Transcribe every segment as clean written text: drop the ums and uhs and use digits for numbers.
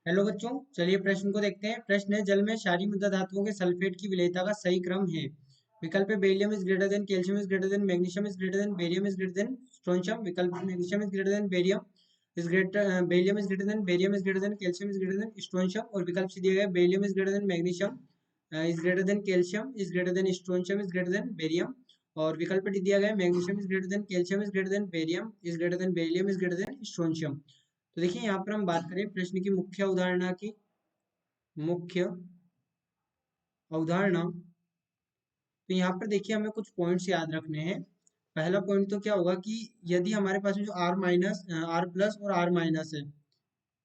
Hello बच्चों, चलिए प्रश्न को देखते हैं। प्रश्न है, जल में क्षारीय मृदा धातुओं के सल्फेट की विलेयता का सही क्रम है। विकल्प है beryllium is greater than, calcium is greater than, magnesium is greater than, barium is greater than, strontium. विकल्प है magnesium is greater than barium is greater, beryllium is greater than, barium is greater than, calcium is greater than, strontium. और विकल्प सी दिया गया है beryllium is greater than magnesium is greater than, calcium is greater than, strontium is greater than barium. और विकल्प D दिया गया है magnesium is greater than, calcium is greater than, barium is greater than, beryllium is greater than, strontium. तो देखिए यहाँ पर हम बात करें प्रश्न की मुख्य अवधारणा की। मुख्य अवधारणा, तो यहाँ पर देखिए हमें कुछ पॉइंट्स याद रखने हैं। पहला पॉइंट तो क्या होगा कि यदि हमारे पास में जो आर माइनस, आर प्लस और आर माइनस है,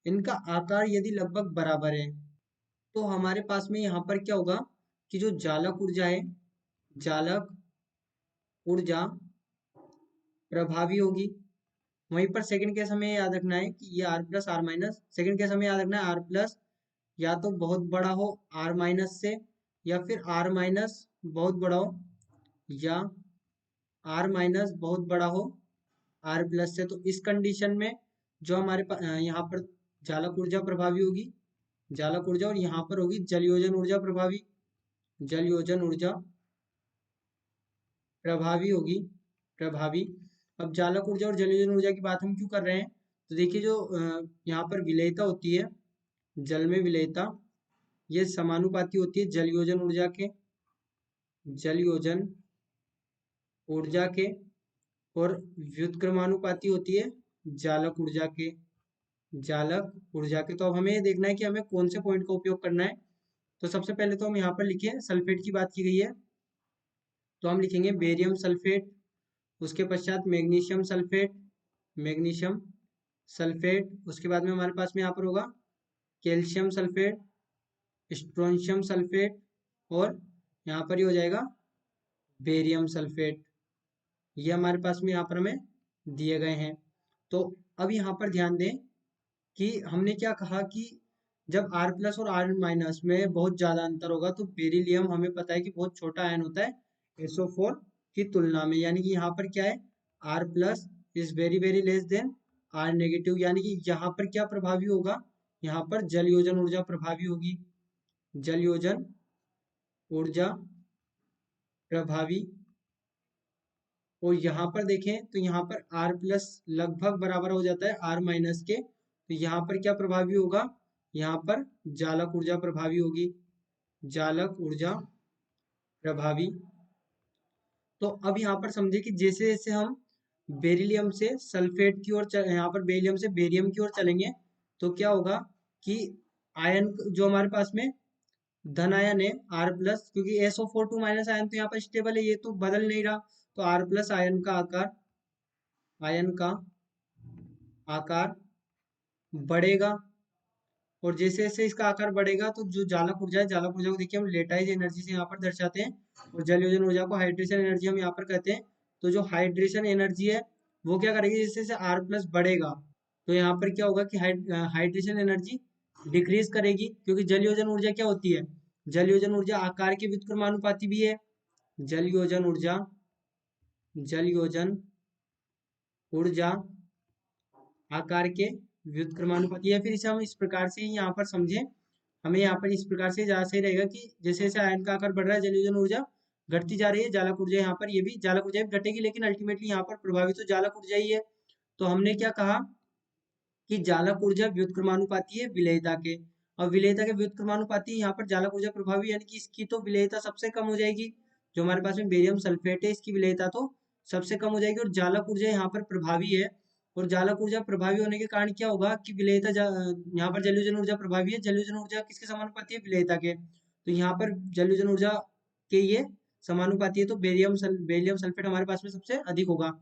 इनका आकार यदि लगभग बराबर है, तो हमारे पास में यहाँ पर क्या होगा कि जो जालक ऊर्जा है, जालक ऊर्जा प्रभावी होगी। वहीं पर सेकंड केस हमें याद रखना है कि ये r plus r minus, second case हमें याद रखना है आर प्लस या तो बहुत बड़ा हो आर माइनस से, या फिर आर माइनस बहुत बड़ा हो, या आर माइनस बहुत बड़ा हो आर प्लस से। तो इस कंडीशन में जो हमारे पास यहाँ पर जालक ऊर्जा प्रभावी होगी, जालक ऊर्जा, और यहाँ पर होगी जलयोजन ऊर्जा प्रभावी, जलयोजन ऊर्जा प्रभावी होगी, प्रभावी। अब जालक ऊर्जा और जलयोजन ऊर्जा की बात हम क्यों कर रहे हैं, तो देखिए जो यहाँ पर विलेयता होती है, जल में विलेयता, ये समानुपाती होती है जलयोजन ऊर्जा के, जलयोजन ऊर्जा के, और व्युत्क्रमानुपाती होती है जालक ऊर्जा के, जालक ऊर्जा के। तो अब हमें ये देखना है कि हमें कौन से पॉइंट का उपयोग करना है। तो सबसे पहले तो हम यहाँ पर लिखे सल्फेट की बात की गई है, तो हम लिखेंगे बेरियम सल्फेट। उसके पश्चात मैग्नीशियम सल्फेट, मैग्नीशियम सल्फेट। उसके बाद में हमारे पास में यहाँ पर होगा कैल्शियम सल्फेट, स्ट्रोंशियम सल्फेट, और यहाँ पर ही हो जाएगा बेरियम सल्फेट। ये हमारे पास में यहाँ पर हमें दिए गए हैं। तो अब यहाँ पर ध्यान दें कि हमने क्या कहा कि जब R प्लस और R माइनस में बहुत ज्यादा अंतर होगा, तो बेरिलियम हमें पता है कि बहुत छोटा आयन होता है SO4 की तुलना में। यानी कि यहाँ पर क्या है, R plus is very very less than R negative. यानी कि यहाँ पर क्या प्रभावी होगा, यहाँ पर जल योजन ऊर्जा प्रभावी होगी, जल योजन ऊर्जा प्रभावी। और यहाँ पर देखें तो यहाँ पर R प्लस लगभग बराबर हो जाता है R माइनस के, तो यहाँ पर क्या प्रभावी होगा, यहाँ पर जालक ऊर्जा प्रभावी होगी, जालक ऊर्जा प्रभावी। तो अब यहाँ पर समझे कि जैसे जैसे हम बेरिलियम से सल्फेट की ओर यहाँ पर बेरिलियम से बेरियम की ओर चलेंगे, तो क्या होगा कि आयन जो हमारे पास में धन आयन है आर प्लस, क्योंकि SO4 2 माइनस आयन तो यहाँ पर स्टेबल है, ये तो बदल नहीं रहा, तो आर प्लस आयन का आकार, आयन का आकार बढ़ेगा। और जैसे जैसे इसका आकार बढ़ेगा, तो जो जालक ऊर्जा है, जालक ऊर्जा को देखिए हम लेटाइज एनर्जी से यहाँ पर दर्शाते हैं, और जल योजन ऊर्जा को हाइड्रेशन एनर्जी हम यहाँ पर कहते हैं। तो जो हाइड्रेशन एनर्जी है वो क्या करेगी, जैसे जैसे आर प्लस बढ़ेगा, तो यहाँ पर क्या होगा कि हाइड्रेशन एनर्जी डिक्रीज करेगी, क्योंकि जल योजन ऊर्जा क्या होती है, जल योजन ऊर्जा आकार के व्युत्क्रमानुपाती भी है। जल योजन ऊर्जा, जल योजन ऊर्जा आकार के व्युत्क्रमानुपाती है। फिर इसे हम इस प्रकार से ही यहाँ पर समझें, हमें यहाँ पर इस प्रकार से ज्यादा सही रहेगा कि जैसे जैसे आयन का आकार बढ़ रहा है, जलयोजन ऊर्जा घटती जा रही है, जालक ऊर्जा यहाँ पर, ये भी जालक ऊर्जा भी घटेगी, लेकिन अल्टीमेटली यहाँ पर प्रभावित तो जालक ऊर्जा ही है। तो हमने क्या कहा कि जालक ऊर्जा व्युत्क्रमानुपाती है विलेयता के, और विलेयता के व्युत्क्रमानुपाती यहाँ पर जालक ऊर्जा प्रभावी, यानी कि इसकी तो विलेयता सबसे कम हो जाएगी। जो हमारे पास में बेरियम सल्फेट है, इसकी विलेयता तो सबसे कम हो जाएगी, और जालक ऊर्जा यहाँ पर प्रभावी है। और जालक ऊर्जा प्रभावी होने के कारण क्या होगा कि विलेयता यहाँ पर जलयोजन ऊर्जा प्रभावी है, जलयोजन ऊर्जा किसके समानुपाती है, विलेयता के। तो यहाँ पर जलयोजन ऊर्जा के ये समानुपाती है, तो बेरियम सल्फेट हमारे पास में सबसे अधिक होगा,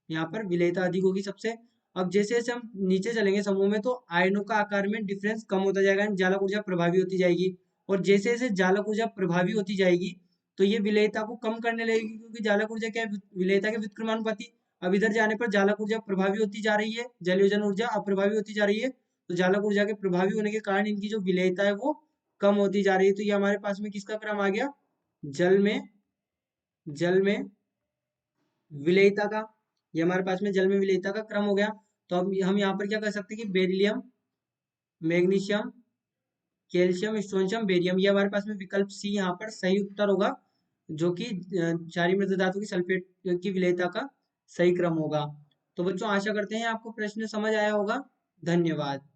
यहाँ पर विलेयता अधिक होगी सबसे। अब जैसे जैसे हम नीचे चलेंगे समूह में, तो आयनों का आकार में डिफरेंस कम होता जाएगा, जालक ऊर्जा प्रभावी होती जाएगी। और जैसे जैसे जालक ऊर्जा प्रभावी होती जाएगी, तो ये विलेयता को कम करने लगेगी, क्योंकि जालक ऊर्जा क्या है, विलेयता के व्युत्क्रमानुपाती। अब इधर जाने पर जालक ऊर्जा प्रभावी होती जा रही है, जलयोजन ऊर्जा अप्रभावी होती जा रही है, तो जालक ऊर्जा के प्रभावी होने के कारण इनकी जो विलेयता है वो कम होती जा रही है। तो ये हमारे पास में किसका क्रम आ गया, जल में, जल में विलेयता का, ये हमारे पास में जल में विलेयता का क्रम हो गया। तो अब हम यहाँ पर क्या कर सकते हैं कि beryllium, magnesium calcium, strontium, barium. ये हमारे पास में विकल्प सी यहाँ पर सही उत्तर होगा, जो कि क्षारीय मृत धातु की सल्फेट की विलेयता का सही क्रम होगा। तो बच्चों आशा करते हैं आपको प्रश्न समझ आया होगा। धन्यवाद।